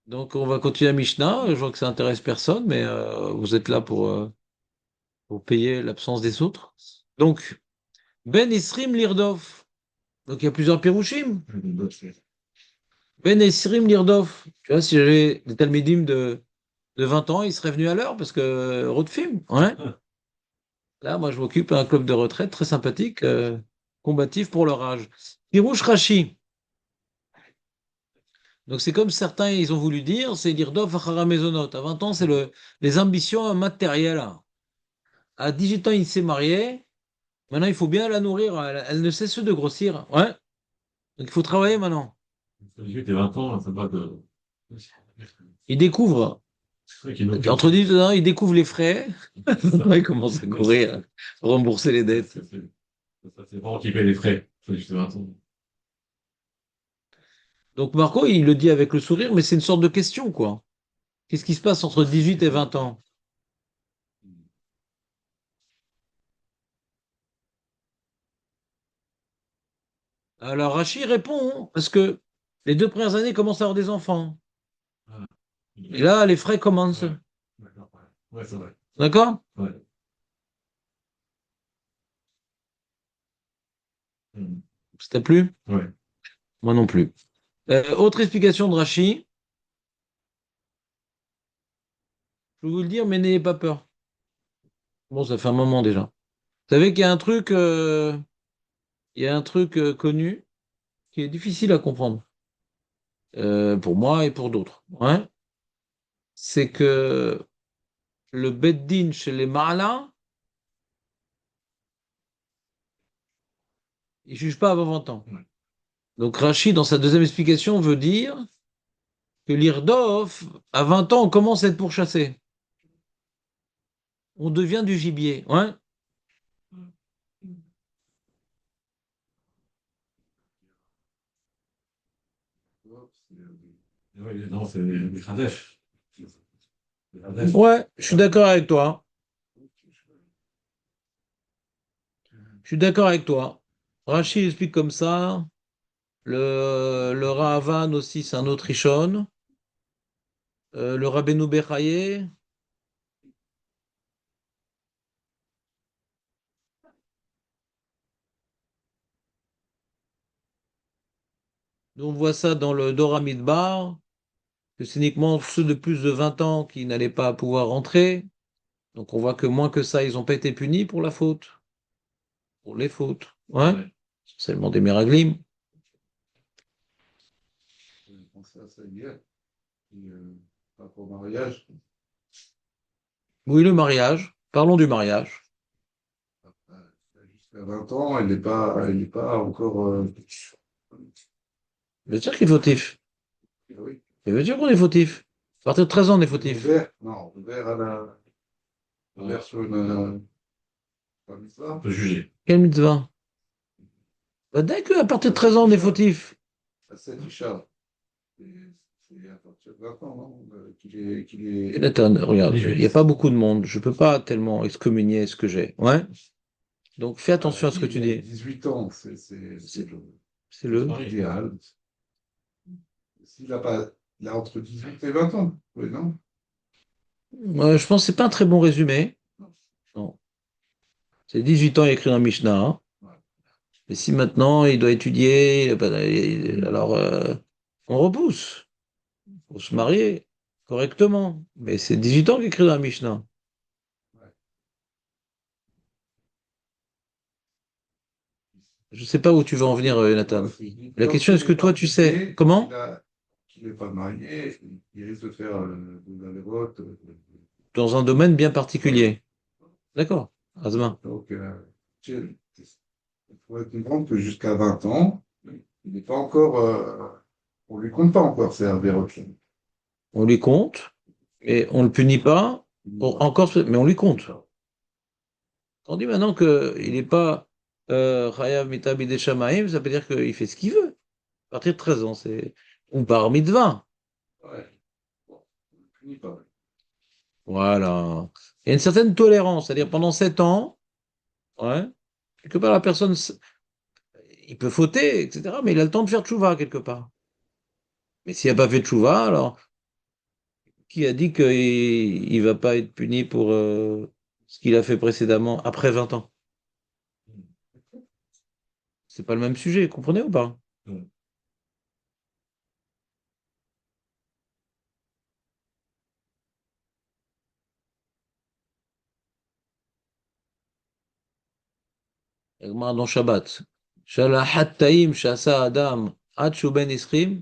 Donc, on va continuer la Mishnah. Je vois que ça intéresse personne, mais vous êtes là pour payer l'absence des autres. Donc, Ben Isrim Lirdov. Donc, il y a plusieurs Pirouchim. Ben Isrim Lirdov. Tu vois, si j'avais des Talmidim de 20 ans, ils seraient venus à l'heure parce que road film. Ouais. Là, moi, je m'occupe d'un club de retraite très sympathique, combatif pour leur âge. Pirouche Rashi. Donc, c'est comme certains, ils ont voulu dire, c'est Lirdov Achara Mezonot. À 20 ans, c'est les ambitions matérielles. À 18 ans, il s'est marié. Maintenant, il faut bien la nourrir. Elle ne cesse de grossir. Ouais. Donc, il faut travailler maintenant. 18 et 20 ans, ça va de. Il découvre. C'est vrai qu'il y a une Entre autre. 18 ans, il découvre les frais. Il commence à courir, rembourser les Ça, dettes. c'est vraiment qui paye les frais. 18 et 20 ans. Donc, Marco, il le dit avec le sourire, mais c'est une sorte de question, quoi. Qu'est-ce qui se passe entre 18 et 20 ans? Alors, Rachid répond, hein, parce que les 2 premières années, il commence à avoir des enfants. Ah, Et là, les frais commencent. ouais, d'accord. Ouais, ouais, c'est vrai. D'accord? Ouais. Hmm. Ça t'a plu? Ouais. Moi non plus. Autre explication de Rachid, je vais vous le dire, mais n'ayez pas peur. Bon, ça fait un moment déjà. Vous savez qu'il y a un truc, connu qui est difficile à comprendre, pour moi et pour d'autres. Ouais. C'est que le beddin chez les Ma'ala, il ne juge pas avant 20 ans. Ouais. Donc Rachid, dans sa deuxième explication, veut dire que l'Irdof, à 20 ans, on commence à être pourchassé. On devient du gibier. Ouais. Ouais, non, c'est des Khadesh. Des Khadesh. Ouais, je suis d'accord avec toi. Je suis d'accord avec toi. Rachid explique comme ça. Le Rahavan aussi, c'est un autre Rishon. Le Rabbeinu Bechaye. Nous, on voit ça dans le Dora Midbar, que c'est uniquement ceux de plus de 20 ans qui n'allaient pas pouvoir rentrer. Donc on voit que moins que ça, ils n'ont pas été punis pour la faute, pour les fautes. Ouais, Ouais. seulement des miraglim. J'ai pensé à ça hier, et, par rapport au mariage. Oui, le mariage. Parlons du mariage. Jusqu'à 20 ans, elle n'est pas encore. Bien sûr qu'il est fautif. Oui. Bien sûr qu'on est fautif. À partir de 13 ans, on est fautif. Ouvert, non, ouvert à la. Ouvert sur une. Pas On mitzvah. peut juger. Quelle mitzvah? Bah, dès qu'à partir de 13 ans, on est fautif. À 7 Isha. C'est à partir de 20 ans, non, qu'il Et est. Nathan, regarde, il n'y a 18. pas beaucoup de monde. Je ne peux pas tellement excommunier ce que j'ai. Ouais. Donc fais attention à ce que tu Il a dis. 18 ans, c'est C'est c'est le. l'idéal. S'il a pas. Il a entre 18 et 20 ans. Oui, non? Je pense que c'est pas un très bon résumé. Non. C'est 18 ans écrit dans Mishnah, hein. Ouais. Et si maintenant il doit étudier, alors on repousse. Il faut se marier correctement. Mais c'est 18 ans qu'écrit dans la Mishnah. Ouais. Je ne sais pas où tu veux en venir, Nathan. La Tant question, qu'il est-ce que n'est pas toi tu sais marié, comment? qu'il n'est pas marié, il risque de faire de la votes. Dans un domaine bien particulier. D'accord. Asma. Donc, il faut comprendre que jusqu'à 20 ans, il n'est pas encore. On ne lui compte pas encore ces Averot. On lui compte, mais on ne le punit pas. Mais on lui compte. On dit maintenant qu'il n'est pas Chayav Mita Bidei Shamayim, ça veut dire qu'il fait ce qu'il veut. À partir de 13 ans, c'est. Ou par mitzvah. Ouais. Bon, on ne le punit pas. Voilà. Il y a une certaine tolérance, c'est-à-dire pendant 7 ans, ouais, quelque part la personne, il peut fauter, etc. Mais il a le temps de faire tchouva quelque part. Mais s'il n'a pas fait tchouva, alors qui a dit qu'il ne va pas être puni pour ce qu'il a fait précédemment après 20 ans? C'est pas le même sujet, comprenez ou pas? Mm. הגמרא dans Shabbat. שלחת טעים שעשה אדם עד שהוא בן 20,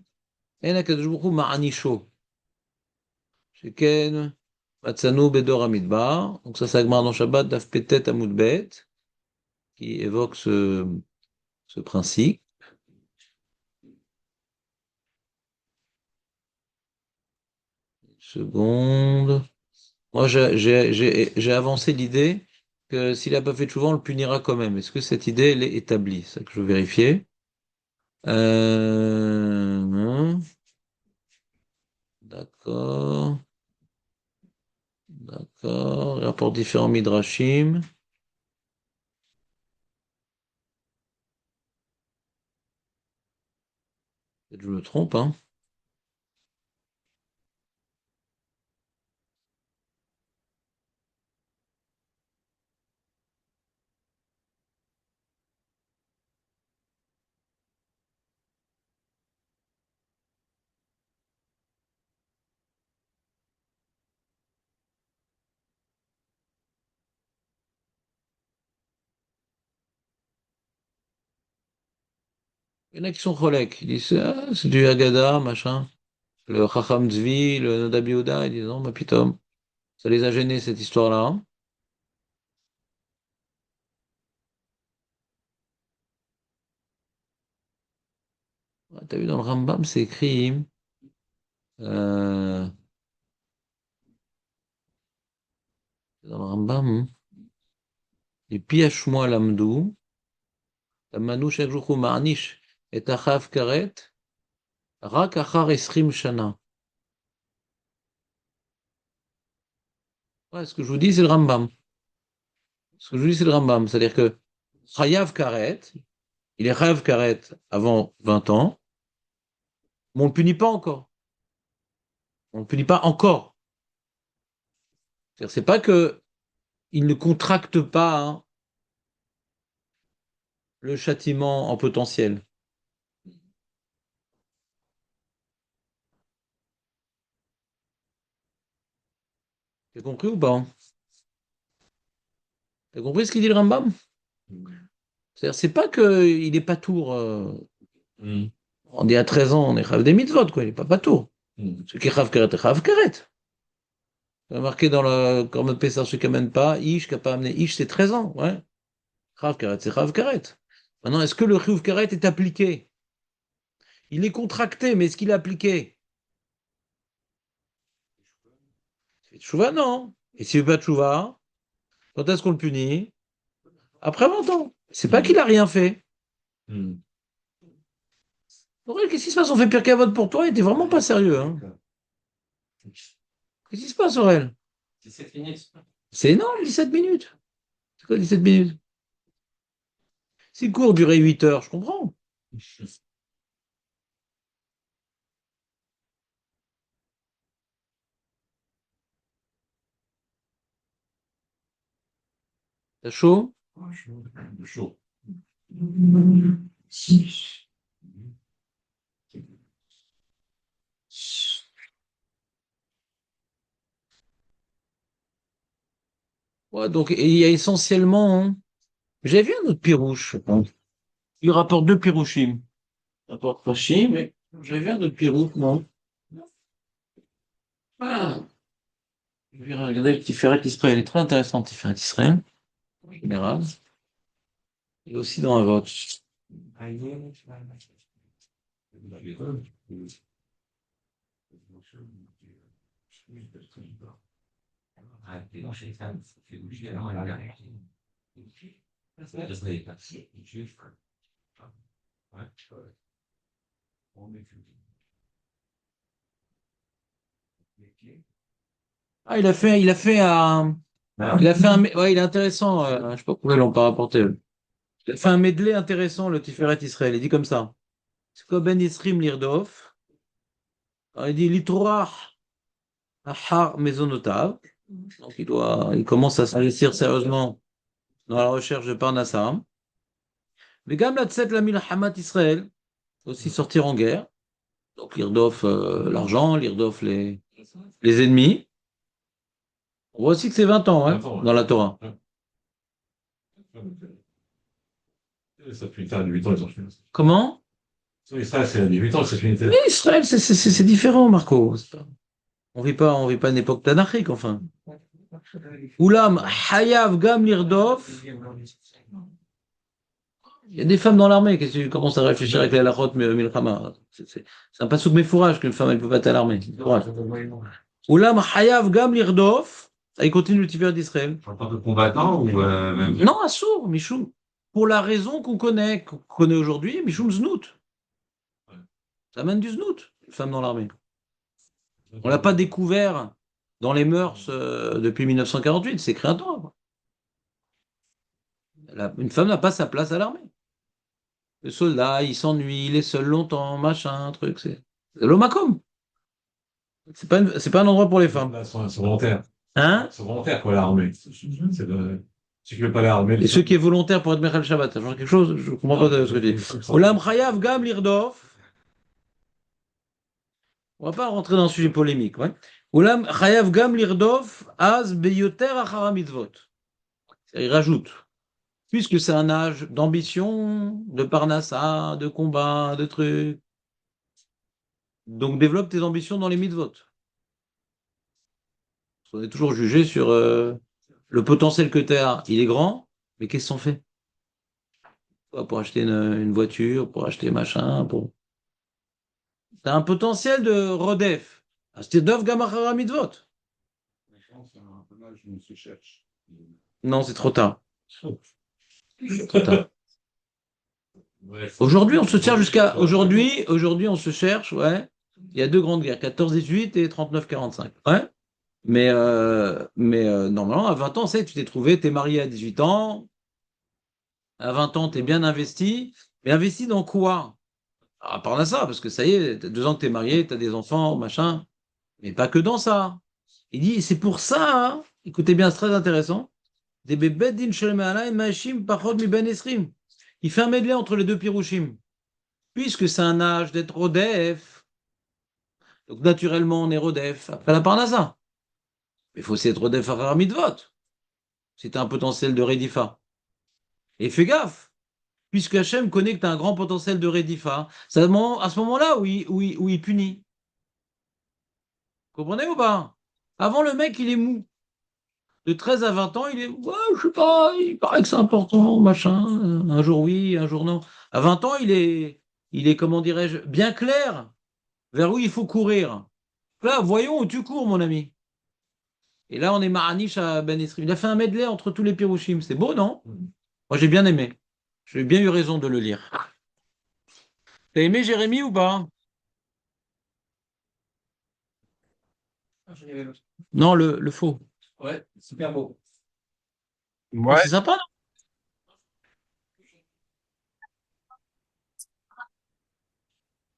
אין הקדוש ברוך הוא מענישו. שכן מצאנו בדור המדבר. Donc ça c'est הגמרא dans Shabbat, דף פט עמוד ב', qui évoque ce principe. Seconde. Moi, j'ai avancé l'idée que s'il n'a pas fait de chouva, on le punira quand même. Est-ce que cette idée, elle est établie? C'est ça que je veux vérifier. Non. D'accord. D'accord. Rapport différents midrashim. Peut-être que je me trompe, hein. Il y en a qui sont cholèques. Ils disent, ah, c'est du Haggadah, machin. Le Chacham Tzvi, le Nodab Yehuda, ils disent, non, ma pitom. Ça les a gênés, cette histoire-là, hein. Ah, t'as vu, dans le Rambam, c'est écrit, euh, dans le Rambam, et Piashmoa Lamdou, Manouch Akjouchou Marnish, et Achav Karet, Rak Achar Esrim Shana. Ouais, ce que je vous dis, c'est le Rambam. Ce que je vous dis, c'est le Rambam. C'est-à-dire que Chayav Karet, il est Chayav Karet avant 20 ans, mais on ne le punit pas encore. On ne le punit pas encore. C'est-à-dire, c'est pas que il ne contracte pas, hein, le châtiment en potentiel. T'as compris ou pas? T'as compris ce qu'il dit le Rambam? C'est-à-dire, c'est pas qu'il est pas tour. Mm. On dit à 13 ans, on est Chayav des mitzvot, quoi. Il n'est pas tour. Mm. Ce qui est Chayav Karet est Chayav Karet. C'est marqué dans le Corban de Pessah, celui qui amène pas, Ish, qui n'a pas amené Ish, c'est 13 ans. Ouais. Chayav Karet, c'est Chayav Karet. Maintenant, est-ce que le Chayav Karet est appliqué? Il est contracté, mais est-ce qu'il est appliqué? Tchouva, non. Et s'il ne fait pas de Tchouva, quand est-ce qu'on le punit? Après 20 ans. C'est pas qu'il a rien fait. Mm. Aurel, qu'est-ce qui se passe? On fait pire qu'à vote pour toi et t'es vraiment pas sérieux, hein. Qu'est-ce qui se passe, Aurel? C'est fini. C'est énorme, 17 minutes. C'est quoi 17 minutes? Si le cours durait 8 heures, je comprends. T'as chaud? Chaud. Ouais, donc et il y a essentiellement, hein. J'avais vu un autre pirouche. Il rapporte deux pirouchim. Il rapporte pas chi, mais j'avais vu un autre pirouche, non? Ah. Je vais regarder le Tiferet Israël. Il est très intéressant, le Tiferet Israël, en général. Et aussi dans un vote. Ah, il a fait un, ouais, il est intéressant. Je sais pas pourquoi ils l'ont pas rapporté. Il a fait un medley intéressant, le Tiferet Israël. Il dit comme ça. C'est quoi Ben Isrim Lirdov? Alors, il dit Litorah Ahar Mesonotav. Donc il commence à s'investir sérieusement dans la recherche de Parnassah. Mais Gam la Tset la Milhamat Israël, aussi sortir en guerre. Donc Lirdov l'argent, Lirdov les ennemis. On voit aussi que c'est 20 ans hein, 20 ans, ouais. dans la Torah. Ouais. Ça fait 8 ans, ils ont fini. Comment? Sur Israël, c'est à 18 ans, c'est fini. Oui, Israël, c'est différent, Marco. On vit pas une époque tanachique, enfin. Oulam, Hayav, Gam, Lirdov. Il y a des femmes dans l'armée. Qu'est-ce que tu commences à réfléchir avec les halachot milchama? C'est un pasouk méfourage qu'une femme, elle peut pas être à l'armée. Oulam, Hayav, Gam, Lirdov. Ah, il continue le tiferet d'Israël. En tant que combattant ou même. Non, Assour, Michoum. Pour la raison qu'on connaît aujourd'hui, Michoum Znout. Ça mène du Znout, une femme dans l'armée. On l'a pas découvert dans les mœurs depuis 1948, c'est écrit un droit. Une femme n'a pas sa place à l'armée. Le soldat, il s'ennuie, il est seul longtemps, machin, truc. C'est l'Omakom. C'est pas un endroit pour les femmes. Là, c'est volontaire. Hein? C'est volontaire, quoi, l'armée. Si tu veux pas l'armée. Et ceux qui est volontaire pour être Mechal Shabbat, ça change quelque chose? Je comprends pas ce que tu dis. Olam Chayav Gam Lirdov. On va pas rentrer dans un sujet polémique. Ouais. Olam Chayav Gam Lirdov Az Beyoter Achara Mitzvot. Il rajoute. Puisque c'est un âge d'ambition, de parnassa, de combat, de trucs. Donc développe tes ambitions dans les mitzvot. On est toujours jugé sur le potentiel que tu as. Il est grand, mais qu'est-ce qu'on fait? Pour acheter une voiture, pour acheter machin, pour. Tu as un potentiel de rodef. C'était Dov Gamachara mitzvot. Non, c'est trop tard. Trop tard. Aujourd'hui, on se cherche jusqu'à. Aujourd'hui, on se cherche, ouais. Il y a deux grandes guerres, 14-18 et 39-45. Ouais. Mais normalement, à 20 ans, tu t'es trouvé, t'es marié à 18 ans. À 20 ans, t'es bien investi. Mais investi dans quoi? À part là ça, parce que ça y est, t'as 2 ans que t'es marié, t'as des enfants, machin. Mais pas que dans ça. Il dit, c'est pour ça, hein, écoutez bien, c'est très intéressant. Des bébés din shel me'alai ma'ashim pachod mi ben esrim. Il fait un medley entre les deux pirouchim. Puisque c'est un âge d'être rodef. Donc naturellement, on est rodef. Après la parnassa. Mais il faut aussi être rodef à mitzvot. Si tu as un potentiel de Redifa. Et fais gaffe, puisque Hachem connaît que tu as un grand potentiel de Redifa, c'est à ce moment-là où il punit. Comprenez ou pas? Avant, le mec, il est mou. De 13 à 20 ans, il est, ouais, je sais pas, il paraît que c'est important, machin, un jour oui, un jour non. À 20 ans, il est, comment dirais-je, bien clair vers où il faut courir. Là, voyons où tu cours, mon ami. Et là, on est Maraniche à Ben Esrim. Il a fait un medley entre tous les Pirouchim. C'est beau, non? Moi, j'ai bien aimé. J'ai bien eu raison de le lire. T'as aimé Jérémie ou pas? Non, le faux. Ouais, super beau. Oh, Ouais, c'est sympa,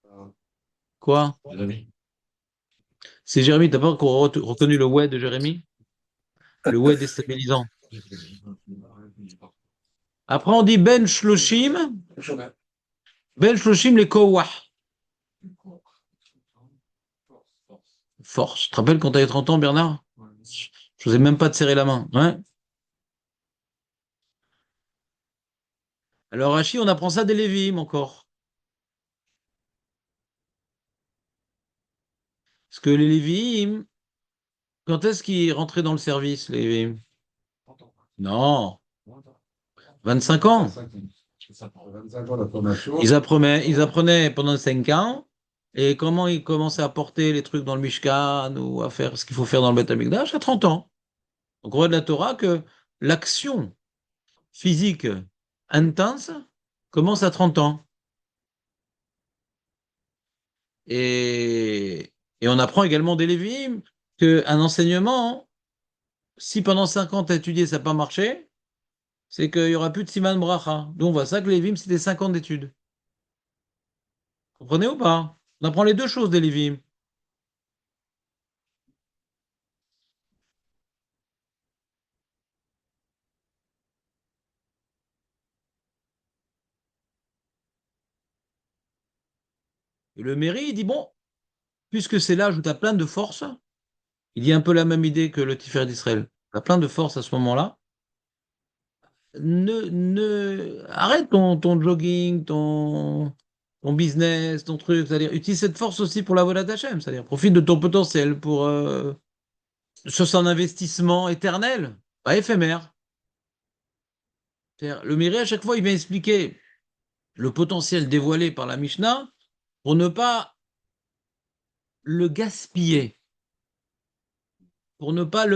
non? Quoi? Jérémy. C'est Jérémie, t'as pas encore reconnu le ouais de Jérémie? Le ouais déstabilisant. Après, on dit Ben Shloshim. Ben Shloshim les Kowah. Force. Tu te rappelles quand t'avais 30 ans, Bernard? Je n'osais même pas te serrer la main. Ouais. Alors, Rachi, on apprend ça des Lévim encore. Parce que les Lévim, quand est-ce qu'ils rentraient dans le service, les Lévim? Non, 25 ans. 25 ans de formation. Ils apprenaient pendant 5 ans. Et comment ils commençaient à porter les trucs dans le Mishkan ou à faire ce qu'il faut faire dans le Beth Amikdash à 30 ans. Donc on voit de la Torah que l'action physique intense commence à 30 ans. Et on apprend également des Lévim qu'un enseignement, si pendant 5 ans tu as étudié, ça n'a pas marché, c'est qu'il n'y aura plus de Siman Bracha. Donc on voit ça que les Lévim, c'était 5 ans d'études. Comprenez ou pas? On apprend les deux choses des Lévim. Et le Méri, il dit, bon, puisque c'est l'âge où tu as plein de force, il dit un peu la même idée que le Tiferet d'Israël. Tu as plein de force à ce moment-là. Arrête ton jogging, ton business, ton truc. C'est-à-dire, utilise cette force aussi pour la Volat Hashem. C'est-à-dire, profite de ton potentiel pour. Ça, c'est un investissement éternel, pas éphémère. C'est-à-dire, le Méri, à chaque fois, il vient expliquer le potentiel dévoilé par la Mishnah pour ne pas le gaspiller, pour ne pas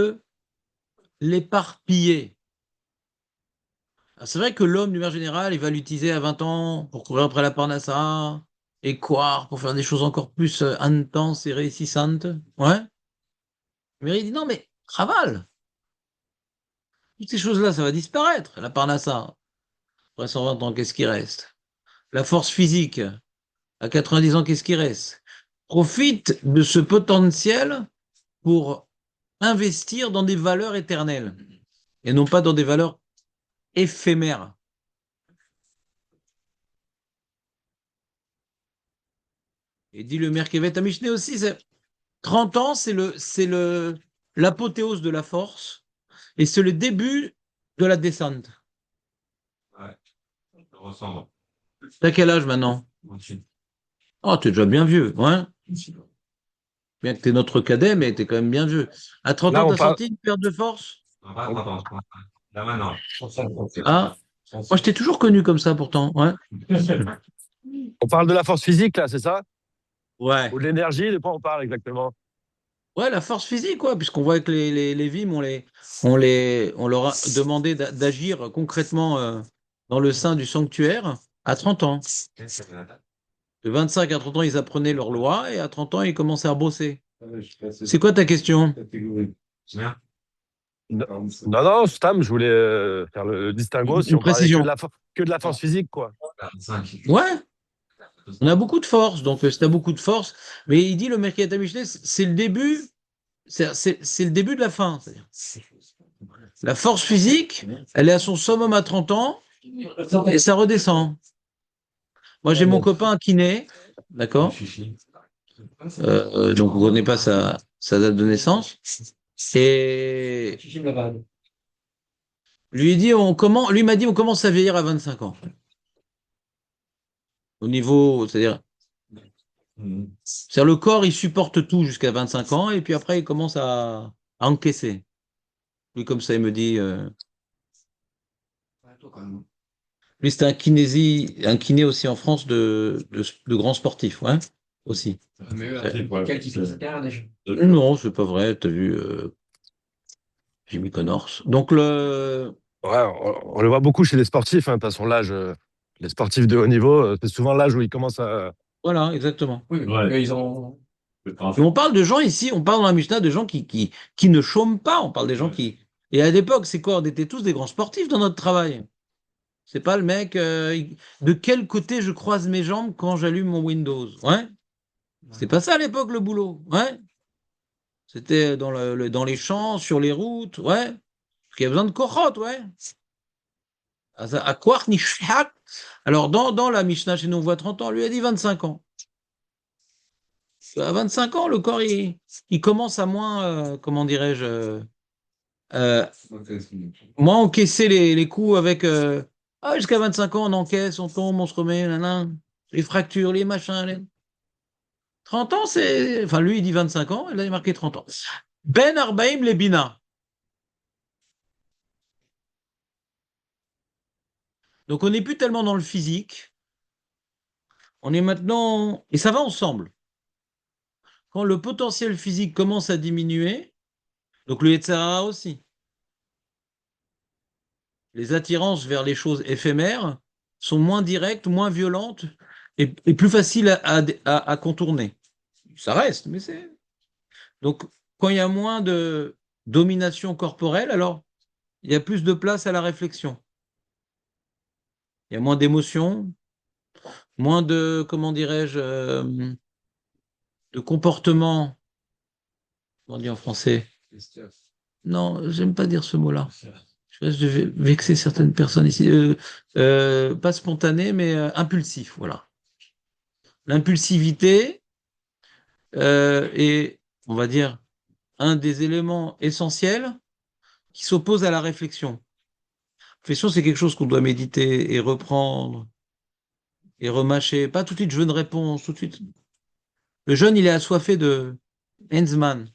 l'éparpiller. C'est vrai que l'homme, d'une manière générale, il va l'utiliser à 20 ans pour courir après la parnassa, et croire, pour faire des choses encore plus intenses et réussissantes. Ouais. Mais il dit non, mais Raval, toutes ces choses-là, ça va disparaître. La parnassa, après 120 ans, qu'est-ce qui reste? La force physique, à 90 ans, qu'est-ce qui reste? Profite de ce potentiel pour investir dans des valeurs éternelles et non pas dans des valeurs éphémères. Et dit le Merkevet à Mishneh aussi, 30 ans, l'apothéose de la force et c'est le début de la descente. Ouais, ça ressemble. T'as quel âge maintenant? Ensuite, Oh, t'es déjà bien vieux, ouais. Bien que t'es notre cadet, mais t'es quand même bien vieux. À 30 Là, ans, on t'as parle, senti une perte de force? non, pas 30 ans, 35. Là maintenant. Ah, moi je t'ai toujours connu comme ça pourtant, ouais. on parle de la force physique, là, c'est ça? Ouais. Ou de l'énergie, de quoi on parle exactement? Ouais, la force physique, quoi, puisqu'on voit que les Vim, on leur a demandé d'agir concrètement dans le sein du sanctuaire à 30 ans. De 25 à 30 ans, ils apprenaient leur loi et à 30 ans, ils commençaient à bosser. C'est quoi ta question? Bien. Non, non, Stam, je voulais faire le distinguo si Une on parlait précision. que de la force physique, quoi. 45. Ouais, on a beaucoup de force, donc si tu as beaucoup de force, mais il dit le Merkata Mishneh, c'est le début, c'est le début de la fin. C'est-à-dire, la force physique, elle est à son summum à 30 ans et ça redescend. Moi, j'ai mon copain kiné, d'accord? Donc, on ne connaît pas sa date de naissance. Et lui m'a dit, on commence à vieillir à 25 ans. Au niveau, c'est-à-dire le corps, il supporte tout jusqu'à 25 ans et puis après, il commence à encaisser. Lui, comme ça, il me dit, lui, c'était un kiné aussi en France de grands sportifs, ouais, aussi. Quel type déjà? Non, c'est pas vrai, t'as vu Jimmy Connors. Donc, Ouais, on le voit beaucoup chez les sportifs, hein, de toute façon, l'âge, les sportifs de haut niveau, c'est souvent l'âge où ils commencent à. voilà, exactement. Oui, Ouais. mais ils ont. Mais on parle de gens ici, on parle dans la Mishnah de gens qui ne chôment pas, on parle des gens qui. Et à l'époque, c'est quoi? On était tous des grands sportifs dans notre travail. C'est pas le mec, de quel côté je croise mes jambes quand j'allume mon Windows. Ouais. C'était pas ça à l'époque le boulot. Ouais. C'était dans les champs, sur les routes. Ouais. Parce qu'il y a besoin de cochotes, ouais. À quoi Nishak. Alors, dans la Mishnah, chez nous, on voit 30 ans, lui a dit 25 ans. À 25 ans, le corps, il commence à moins, comment dirais-je, euh, moins encaisser les coups avec. Jusqu'à 25 ans, on encaisse, on tombe, on se remet, nan, les fractures, les machins. 30 ans, c'est. Enfin, lui, il dit 25 ans, et là, il est marqué 30 ans. Ben Arbaïm Lebina. Donc, on n'est plus tellement dans le physique. On est maintenant. Et ça va ensemble. Quand le potentiel physique commence à diminuer, donc le Yetzer Hara aussi, les attirances vers les choses éphémères sont moins directes, moins violentes et plus faciles à contourner. Ça reste, mais c'est. Donc, quand il y a moins de domination corporelle, alors il y a plus de place à la réflexion. Il y a moins d'émotions, moins de, comment dirais-je, de comportement, comment on dit en français? Non, j'aime pas dire ce mot-là. Je risque de vexer certaines personnes ici. Pas spontané, mais impulsif, voilà. L'impulsivité est, on va dire, un des éléments essentiels qui s'oppose à la réflexion. La réflexion, c'est quelque chose qu'on doit méditer et reprendre et remâcher. Pas tout de suite, je veux une réponse, tout de suite. Le jeune, il est assoiffé de Henzman.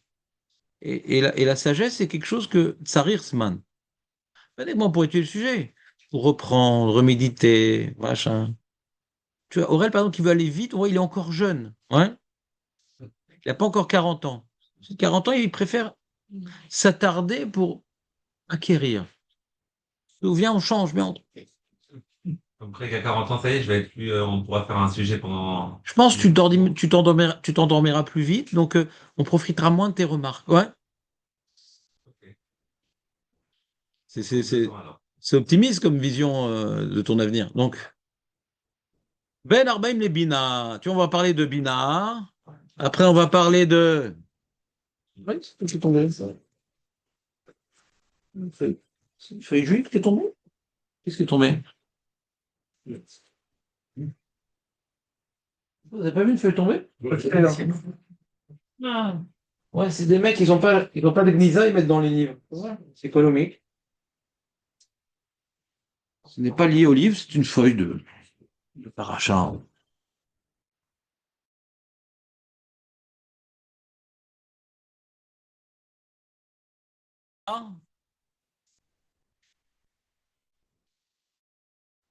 Et la sagesse, c'est quelque chose que Tsarirman. Pas uniquement pour étudier le sujet, pour reprendre, reméditer, machin. Tu vois, Aurel, par exemple, qui veut aller vite, ouais, il est encore jeune. Ouais. Il n'a pas encore 40 ans. 40 ans, il préfère s'attarder pour acquérir. Ou viens, on change, mais Après qu'à 40 ans, ça y est, je vais être plus, on pourra faire un sujet pendant. je pense que tu t'endormiras plus vite, donc on profitera moins de tes remarques. Ouais, Ok. c'est c'est- Deux c'est- temps, alors. c'est optimiste comme vision de ton avenir. Donc, Ben Arbaim les Bina. Tu vois, on va parler de Bina. Après, on va parler de. Oui, c'est tombé, ça. Feuille juive qui est tombée? Qu'est-ce qui est tombé? Vous n'avez pas vu une feuille tomber? Ah. Ouais, c'est des mecs, ils ont pas de gnisa, ils mettent dans les livres. Ouais, c'est économique. Ce n'est pas lié au livre, c'est une feuille de paracha. Ah.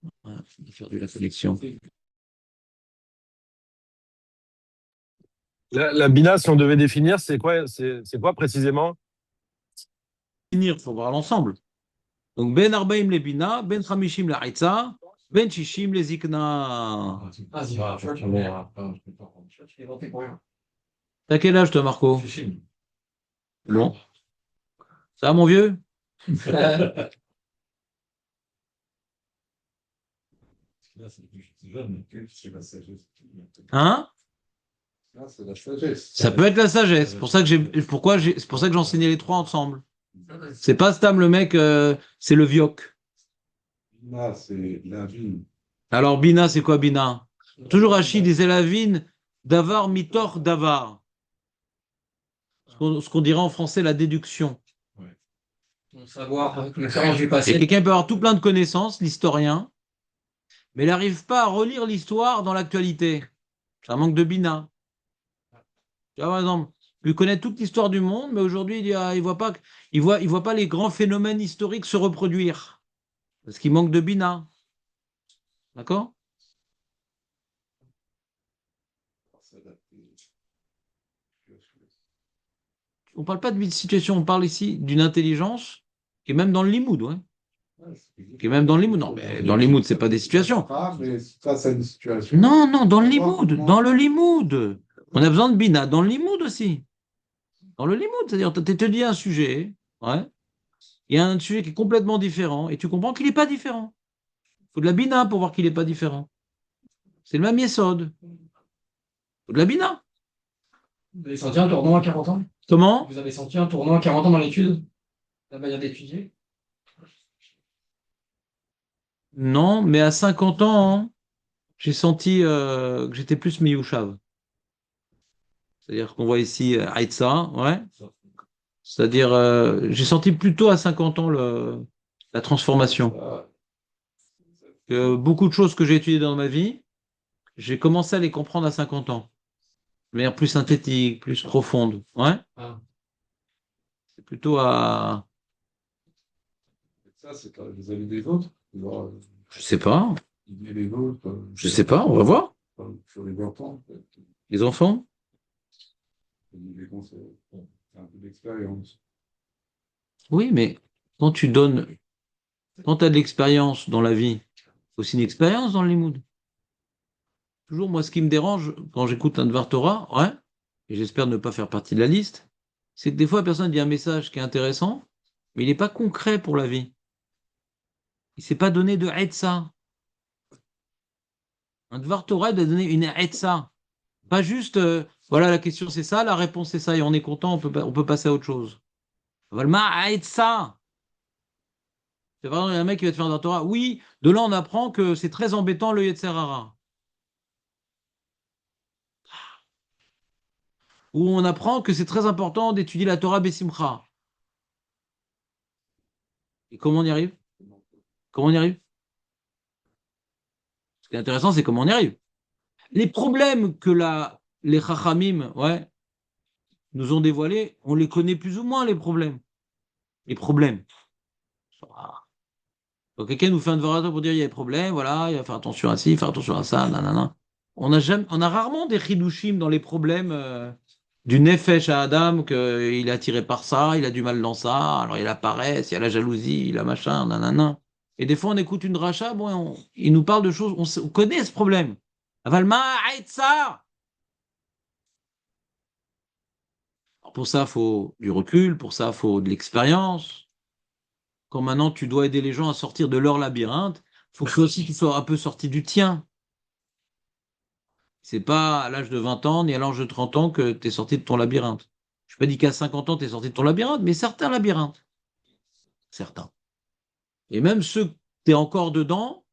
Ouais, on va faire de la collection. La bina, si on devait définir, c'est quoi précisément? Finir, il faut voir l'ensemble. Donc, Ben Arbaim le Bina, Ben Hamishim le Haïtza, Ben Shishim le Zikna. T'as quel âge, toi, Marco? Bon. Ça va, mon vieux? Hein? Ah, c'est la sagesse. Ça peut être la sagesse. C'est pour ça que j'enseignais les trois ensemble. C'est pas Stam le mec, c'est le vioc. Là, c'est la vie. Alors Bina, c'est quoi Bina? Toujours Rachid disait la vine, Davar mitor Davar. Ce qu'on dirait en français la déduction. Savoir avec l'expérience du Et passé. quelqu'un peut avoir tout plein de connaissances, l'historien, mais il n'arrive pas à relire l'histoire dans l'actualité. C'est un manque de Bina. Tu vois, par exemple, il connaît toute l'histoire du monde, mais aujourd'hui, il voit pas, il voit pas les grands phénomènes historiques se reproduire. Parce qu'il manque de Bina. D'accord? On parle pas de situation, on parle ici d'une intelligence qui est même dans le limoud, ouais. Qui est même dans le limoud. Non, mais dans le limoud, c'est pas des situations. Ah, mais face à une situation. Non, non, dans le Savoir limoud, comment- dans le limoud. On a besoin de Bina dans le limoud aussi. Dans le limoud, c'est-à-dire, tu te dis un sujet, ouais. Il y a un sujet qui est complètement différent et tu comprends qu'il n'est pas différent. Il faut de la Bina pour voir qu'il n'est pas différent. C'est le même Yesod. Il faut de la Bina. Vous avez senti un tournant à 40 ans? Comment? Vous avez senti un tournant à 40 ans dans l'étude? La manière d'étudier? Non, mais à 50 ans, hein, j'ai senti que j'étais plus Miyushav. C'est-à-dire qu'on voit ici Aïtsa, ouais. C'est-à-dire, j'ai senti plutôt à 50 ans la transformation. Que beaucoup de choses que j'ai étudiées dans ma vie, j'ai commencé à les comprendre à 50 ans. De manière plus synthétique, plus profonde. Ouais. Ah. C'est plutôt à. Ça, c'est quand vous avez des vôtres. Alors, Je sais pas. il les vôtres. Je sais pas, on va voir. Sur les enfants. Les enfants? Les conseils. C'est un peu d'expérience. Oui, mais quand tu donnes. Quand tu as de l'expérience dans la vie, aussi une expérience dans le limoud. Toujours, moi, ce qui me dérange quand j'écoute un Dvar Torah, ouais, et j'espère ne pas faire partie de la liste, c'est que des fois, la personne dit un message qui est intéressant, mais il n'est pas concret pour la vie. Il ne s'est pas donné de ça. Un Dvar Torah doit donner une Etza. Pas juste, voilà, la question c'est ça, la réponse c'est ça, et on est content, on peut passer à autre chose. Valma Etza. C'est vraiment un mec qui va te faire un Dvar Torah. Oui, de là on apprend que c'est très embêtant le Yetzer Hara. Ou on apprend que c'est très important d'étudier la Torah Bessimcha. Et comment on y arrive? Comment on y arrive? Ce qui est intéressant, c'est comment on y arrive. Les problèmes que les Chachamim, ouais, nous ont dévoilés, on les connaît plus ou moins, les problèmes. Les problèmes. Donc quelqu'un nous fait un devoir pour dire il y a des problèmes, voilà, il va faire attention à ci, faire attention à ça, nanana. On a rarement des chidushim dans les problèmes du nefesh à Adam, qu'il est attiré par ça, il a du mal dans ça, alors il a la paresse, il y a la jalousie, il a machin, nanana. Et des fois on écoute une dracha, bon, il nous parle de choses, on connaît ce problème. Avalma, arrête ça! Alors pour ça, il faut du recul, pour ça, il faut de l'expérience. Quand maintenant tu dois aider les gens à sortir de leur labyrinthe, il faut que toi aussi tu sois un peu sorti du tien. C'est pas à l'âge de 20 ans ni à l'âge de 30 ans que tu es sorti de ton labyrinthe. Je ne pas dit qu'à 50 ans tu es sorti de ton labyrinthe, mais certains labyrinthes. Certains. Et même ceux que tu es encore dedans,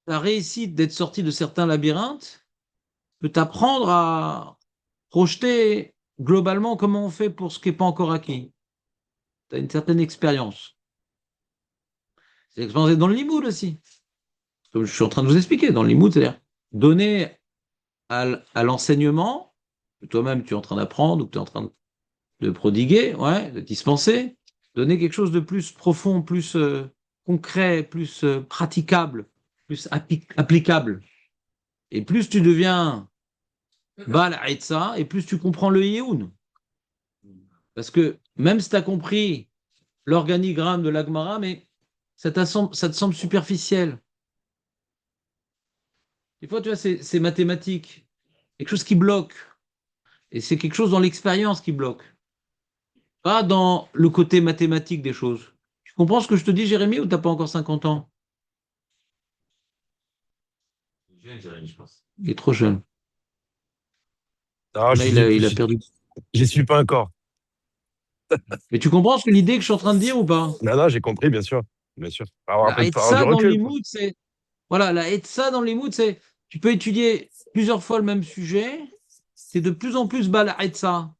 la réussite d'être sorti de certains labyrinthes peut t'apprendre à projeter globalement comment on fait pour ce qui n'est pas encore acquis. Tu as une certaine expérience. C'est l'expérience d'être dans le limoud aussi. Comme je suis en train de vous expliquer, dans le limoud, c'est-à-dire donner à l'enseignement que toi-même tu es en train d'apprendre ou que tu es en train de prodiguer, ouais, de dispenser, donner quelque chose de plus profond, plus concret, plus praticable, plus applicable. Et plus tu deviens Baal Haïtsa, et plus tu comprends le Yehoun. Parce que même si tu as compris l'organigramme de l'Agmara, mais ça te semble superficiel. Des fois, tu vois, c'est mathématique. Quelque chose qui bloque. Et c'est quelque chose dans l'expérience qui bloque. Pas dans le côté mathématique des choses. Tu comprends ce que je te dis, Jérémy, ou t'as pas encore 50 ans? Jeune, Jérémy, je pense. Il est trop jeune. Non, Là, il a perdu. j'y suis pas encore. Mais tu comprends l'idée que je suis en train de dire ou pas? Non, non, j'ai compris, bien sûr. Bien sûr. La Faut avoir du Hetza dans le recul, quoi. Limoud, c'est. Voilà, la Hetza dans le Limoud, c'est. Tu peux étudier plusieurs fois le même sujet. C'est de plus en plus bas la Hetza.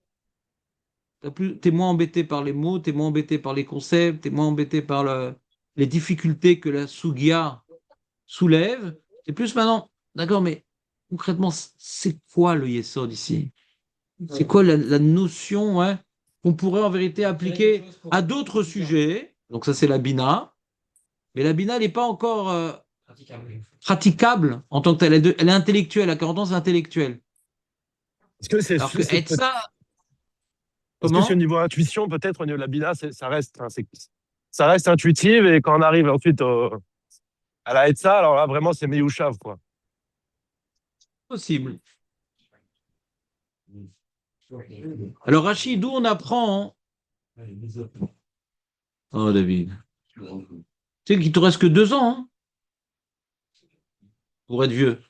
T'es moins embêté par les mots, t'es moins embêté par les concepts, t'es moins embêté par les difficultés que la Sugia soulève. C'est plus maintenant, d'accord, mais concrètement, c'est quoi le Yesod ici? C'est quoi la notion hein, qu'on pourrait en vérité appliquer à d'autres sujets? Donc ça, c'est la Bina. Mais la Bina n'est pas encore praticable en tant que telle. Elle est intellectuelle. À 40 ans, c'est intellectuel. Est-ce que Alors que être ça, est-ce que c'est au comment? niveau intuition, peut-être, au niveau de la Bina, ça reste intuitif et quand on arrive ensuite à la Hetza, alors là, vraiment, c'est Meyouchav, quoi. Possible. Alors Rachid, d'où on apprend? Oh David. Tu sais qu'il te reste que 2 ans hein, pour être vieux.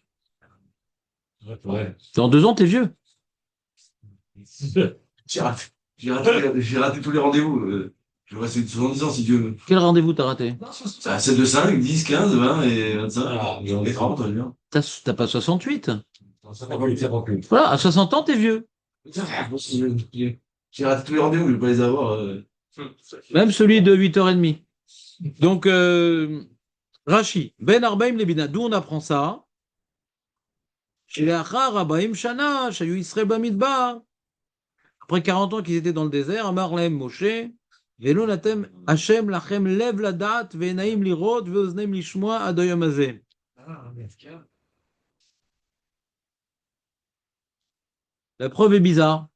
Ouais. Dans 2 ans, t'es vieux. J'ai raté tous les rendez-vous. Je vais rester 70 ans si Dieu veut. Quel rendez-vous t'as raté? Ah, 7 de 5, 10, 15, 20 et 25. Ah, Et 30, on est bien. T'as pas 68. Ça va lui faire reculer. Voilà, à 60 ans, t'es vieux. J'ai raté tous les rendez-vous, je vais pas les avoir. Même celui de 8h30. Donc, Rashi, Ben Arbaim Lebina, d'où on apprend ça? Chez les Achar, Arbaim Shana, Shayu Israël Bamidbar. Après 40 ans qu'ils étaient dans le désert, Amar Lahem Moshe, Velo Natem Hashem Lachem Lev Ladat, Venaim Lirot, Veoznem Lishmoa Adoyam Hazeh. La preuve est bizarre.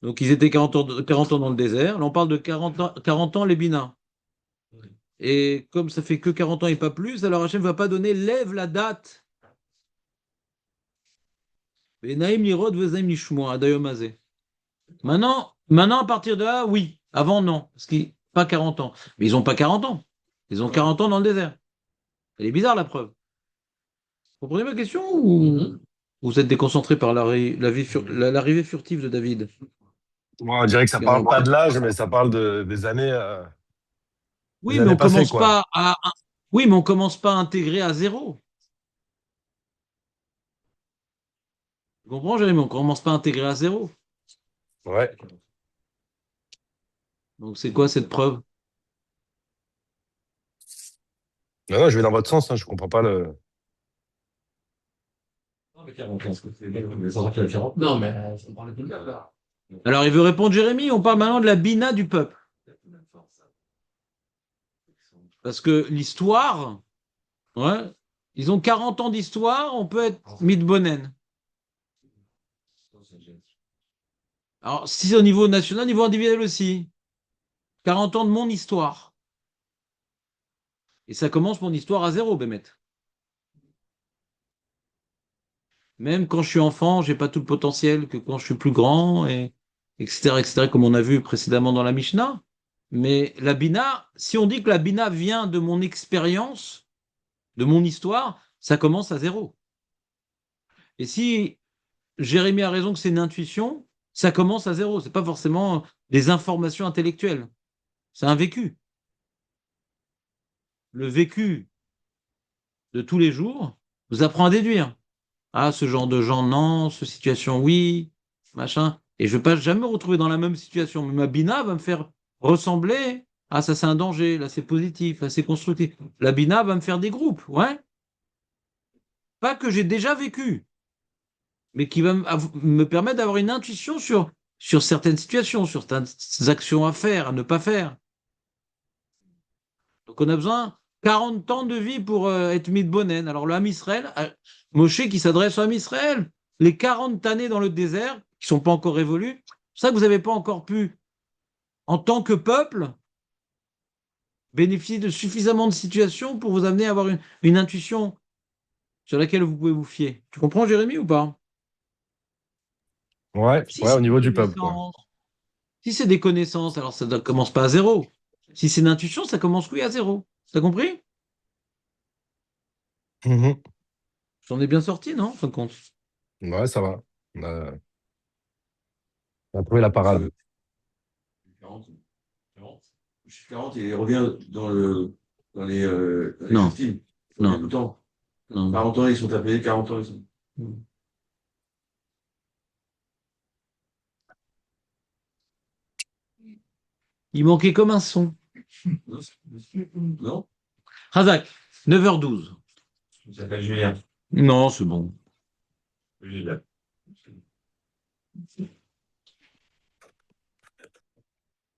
Donc, ils étaient 40 ans dans le désert. Là, on parle de 40 ans les Bina. Et comme ça fait que 40 ans et pas plus, alors Hachem ne va pas donner lève la date. Maintenant, à partir de là, oui. Avant, non. Parce qu'ils pas 40 ans. Mais ils n'ont pas 40 ans. Ils ont 40 ans dans le désert. Elle est bizarre, la preuve. Vous comprenez ma question ou vous êtes déconcentré par l'arrivée furtive de David? Moi, on dirait que ça parle pas de l'âge, mais ça parle des Oui, mais années on passées, commence quoi. pas oui, mais on commence pas à intégrer à zéro. Tu comprends, Jérémy? On commence pas à intégrer à zéro. Ouais. Donc c'est quoi cette preuve? Non, non, je vais dans votre sens, hein, je comprends pas le. Non, mais 40 ans, c'est les enfants qui ont 40. Non, mais on parle de gars, là. Alors il veut répondre Jérémy, on parle maintenant de la bina du peuple. Parce que l'histoire, ouais, ils ont 40 ans d'histoire, on peut être mitbonen. Alors si c'est au niveau national, au niveau individuel aussi. 40 ans de mon histoire. Et ça commence mon histoire à zéro, Bémet. Même quand je suis enfant, j'ai pas tout le potentiel que quand je suis plus grand, et etc., etc., comme on a vu précédemment dans la Mishnah. Mais la Bina, si on dit que la Bina vient de mon expérience, de mon histoire, ça commence à zéro. Et si Jérémy a raison que c'est une intuition, ça commence à zéro. C'est pas forcément des informations intellectuelles. C'est un vécu. Le vécu de tous les jours vous apprend à déduire. Ah, ce genre de gens, non, ce situation, oui, machin. Et je ne vais pas jamais me retrouver dans la même situation. Mais ma Bina va me faire ressembler. Ah, ça c'est un danger, là c'est positif, là c'est constructif. La Bina va me faire des groupes, ouais. Pas que j'ai déjà vécu, mais qui va me permettre d'avoir une intuition sur certaines situations, sur certaines actions à faire, à ne pas faire. Donc on a besoin 40 ans de vie pour être Midbonen. Alors le Ham Israël, Moshe qui s'adresse au Ham Israël, les 40 années dans le désert, qui sont pas encore révolues, c'est ça que vous n'avez pas encore pu, en tant que peuple, bénéficier de suffisamment de situations pour vous amener à avoir une intuition sur laquelle vous pouvez vous fier. Tu comprends, Jérémy, ou pas? Ouais, Si ouais, au c'est des niveau du peuple, quoi. connaissances, si c'est des connaissances, alors ça ne commence pas à zéro. Si c'est une intuition, ça commence oui à zéro. T'as compris? Mhm. J'en ai bien sorti, non, en fin de compte? Ouais, ça va. On a trouvé la parade. 40, 40. Je suis 40 et il revient dans les Non, films. Il revient non, tout le temps. non. 40 ans, ils sont tapés, 40 ans, ils sont. Il manquait comme un son. Non? Razak, 9h12. Il s'appelle Julien. Non, c'est bon. Julien.